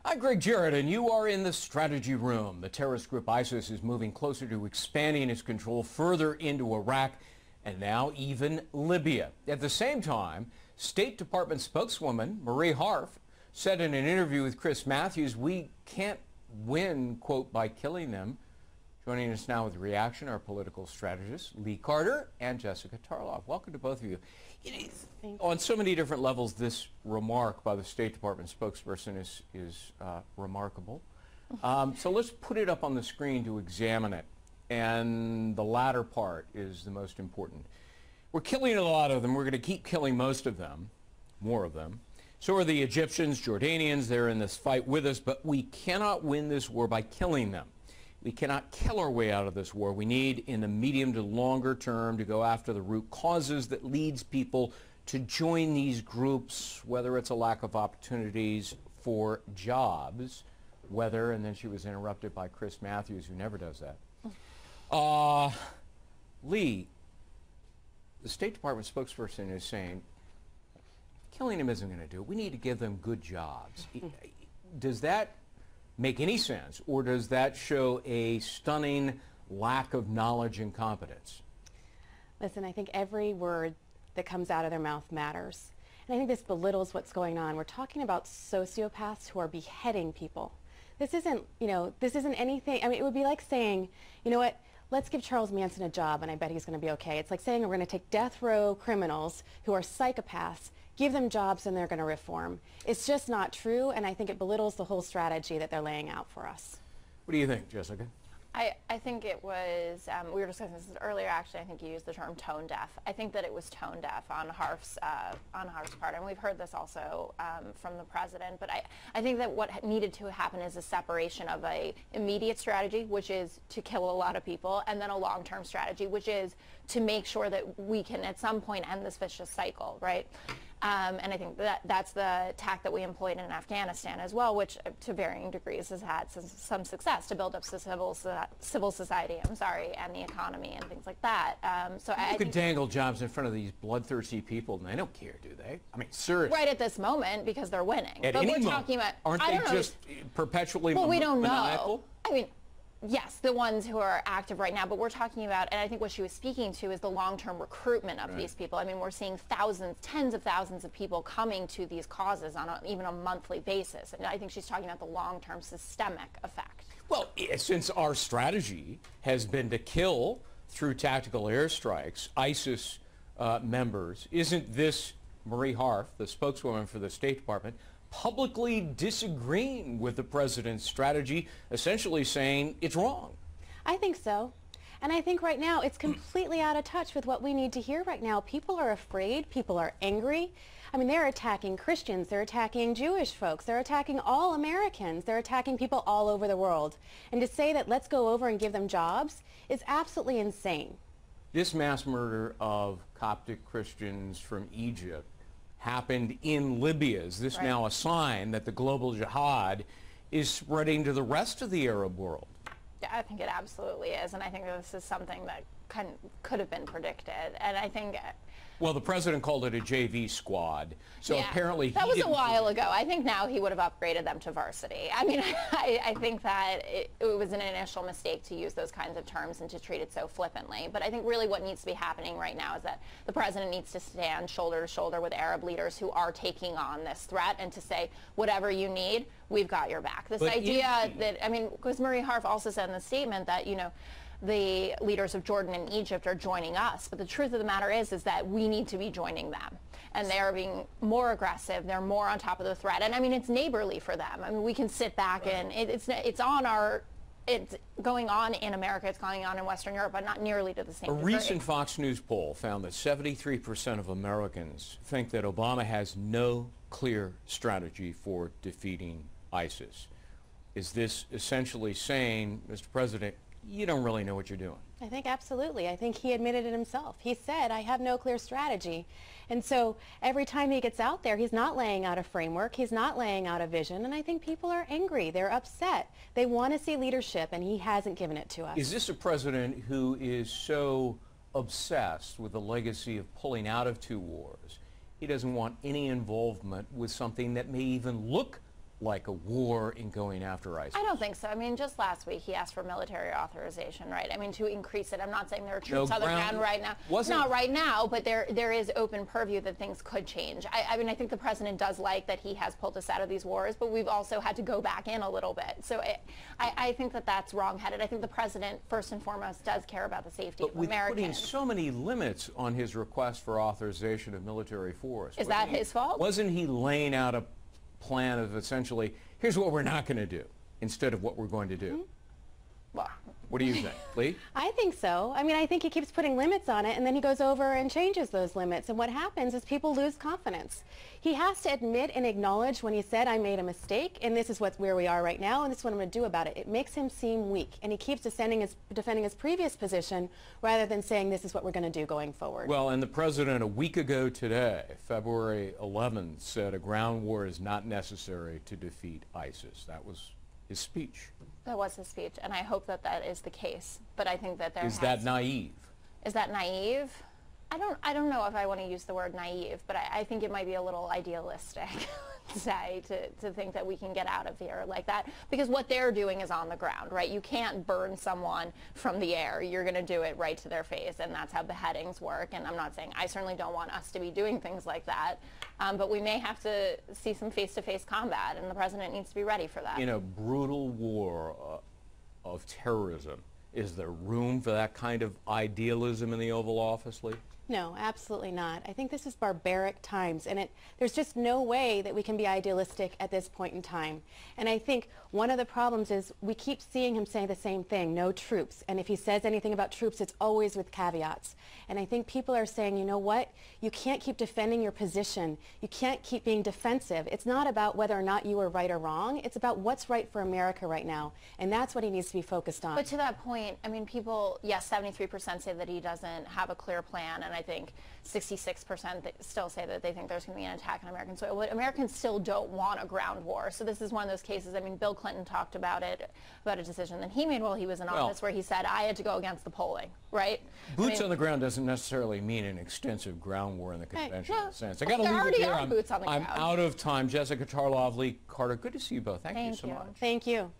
I'm Greg Jarrett, and you are in the strategy room. The terrorist group ISIS is moving closer to expanding its control further into Iraq and now even Libya. At the same time, State Department spokeswoman Marie Harf said in an interview with Chris Matthews, "We can't win, quote, by killing them." Joining us now with reaction, our political strategists, Lee Carter and Jessica Tarlov. Welcome to both of you. On so many different levels, this remark by the State Department spokesperson is remarkable. So let's put it up on the screen to examine it. And the latter part is the most important. We're killing a lot of them. We're going to keep killing most of them, more of them. So are the Egyptians, Jordanians. They're in this fight with us, but we cannot win this war by killing them. We cannot kill our way out of this war. We need, in the medium to longer term, to go after the root causes that leads people to join these groups, whether it's a lack of opportunities for jobs, whether, and then she was interrupted by Chris Matthews, who never does that. Lee, the State Department spokesperson is saying, killing them isn't going to do it. We need to give them good jobs. Does that make any sense, or does that show a stunning lack of knowledge and competence? Listen, I think every word that comes out of their mouth matters. And I think this belittles what's going on. We're talking about sociopaths who are beheading people. This isn't, this isn't anything. I mean, it would be like saying, you know what, let's give Charles Manson a job and I bet he's going to be okay. It's like saying we're going to take death row criminals who are psychopaths, give them jobs and they're going to reform. It's just not true, and I think it belittles the whole strategy that they're laying out for us. What do you think, Jessica? I think it was, we were discussing this earlier actually, I think you used the term tone deaf. I think that it was tone deaf on Harf's part, and we've heard this also from the president, but I think that what needed to happen is a separation of a immediate strategy, which is to kill a lot of people, and then a long-term strategy, which is to make sure that we can at some point end this vicious cycle, right? And I think that's the tack that we employed in Afghanistan as well, which to varying degrees has had some success to build up civil society, and the economy and things like that. So you could dangle jobs in front of these bloodthirsty people, and they don't care, do they? I mean, seriously. Right at this moment, because they're winning. At but any we're moment, talking about, aren't they just perpetually well, we don't maniacal? know. I mean, yes, the ones who are active right now, but we're talking about, and I think what she was speaking to is the long-term recruitment of these people. I mean, we're seeing thousands, tens of thousands of people coming to these causes on even a monthly basis. And I think she's talking about the long-term systemic effect. Well, since our strategy has been to kill through tactical airstrikes ISIS members, isn't this Marie Harf, the spokeswoman for the State Department, publicly disagreeing with the president's strategy, essentially saying it's wrong? I think so. And I think right now it's completely out of touch with what we need to hear right now. People are afraid. People are angry. I mean, they're attacking Christians. They're attacking Jewish folks. They're attacking all Americans. They're attacking people all over the world. And to say that let's go over and give them jobs is absolutely insane. This mass murder of Coptic Christians from Egypt happened in Libya. Is this now a sign that the global jihad is spreading to the rest of the Arab world? Yeah, I think it absolutely is, and I think this is something that could have been predicted. And I think, well, the president called it a JV squad, so yeah, apparently that was a while ago. I think now he would have upgraded them to varsity. I mean, I think that it was an initial mistake to use those kinds of terms and to treat it so flippantly. But I think really what needs to be happening right now is that the president needs to stand shoulder to shoulder with Arab leaders who are taking on this threat and to say, whatever you need, we've got your back. This idea that, I mean, because Marie Harf also said in the statement that, the leaders of Jordan and Egypt are joining us. But the truth of the matter is that we need to be joining them. And they are being more aggressive. They're more on top of the threat. And I mean, it's neighborly for them. I mean, we can sit back and it's going on in America. It's going on in Western Europe, but not nearly to the same degree. A recent Fox News poll found that 73% of Americans think that Obama has no clear strategy for defeating ISIS. Is this essentially saying, Mr. President, you don't really know what you're doing? I think absolutely. I think he admitted it himself. He said, I have no clear strategy. And so every time he gets out there, he's not laying out a framework. He's not laying out a vision. And I think people are angry. They're upset. They want to see leadership, and he hasn't given it to us. Is this a president who is so obsessed with the legacy of pulling out of two wars, he doesn't want any involvement with something that may even look like a war in going after ISIS? I don't think so. I mean, just last week he asked for military authorization, right? I mean, to increase it. I'm not saying there are troops on the ground right now. Not right now, but there is open purview that things could change. I mean, I think the president does like that he has pulled us out of these wars, but we've also had to go back in a little bit. So I think that that's wrong-headed. I think the president, first and foremost, does care about the safety of Americans. But with putting so many limits on his request for authorization of military force. Is that his fault? Wasn't he laying out a plan of essentially, here's what we're not going to do instead of what we're going to do? Mm-hmm. Well, what do you think, Lee? I think so. I mean, I think he keeps putting limits on it, and then he goes over and changes those limits. And what happens is people lose confidence. He has to admit and acknowledge when he said, I made a mistake, and this is where we are right now, and this is what I'm going to do about it. It makes him seem weak, and he keeps defending his previous position rather than saying this is what we're going to do going forward. Well, and the president a week ago today, February 11th, said a ground war is not necessary to defeat ISIS. That was his speech. That was his speech, and I hope that that is the case. But I think that Is that naive? Is that naive? I don't know if I want to use the word naive, but I think it might be a little idealistic say to think that we can get out of here like that, because what they're doing is on the ground, right? You can't burn someone from the air. You're going to do it right to their face, and that's how beheadings work. And I'm not saying, I certainly don't want us to be doing things like that, but we may have to see some face-to-face combat, and the president needs to be ready for that. In a brutal war of terrorism, is there room for that kind of idealism in the Oval Office, Lee? No, absolutely not. I think this is barbaric times, and there's just no way that we can be idealistic at this point in time. And I think one of the problems is we keep seeing him say the same thing, no troops. And if he says anything about troops, it's always with caveats. And I think people are saying, you know what? You can't keep defending your position. You can't keep being defensive. It's not about whether or not you are right or wrong. It's about what's right for America right now. And that's what he needs to be focused on. But to that point, I mean, people, yes, 73% say that he doesn't have a clear plan, and I think 66% still say that they think there's going to be an attack on American soil. But Americans still don't want a ground war. So this is one of those cases. I mean, Bill Clinton talked about it, about a decision that he made while he was in office, where he said, I had to go against the polling, right? Boots on the ground doesn't necessarily mean an extensive ground war in the conventional sense. I got to leave it there. I'm out of time. Jessica Tarlov, Lee Carter, good to see you both. Thank you so much. Thank you.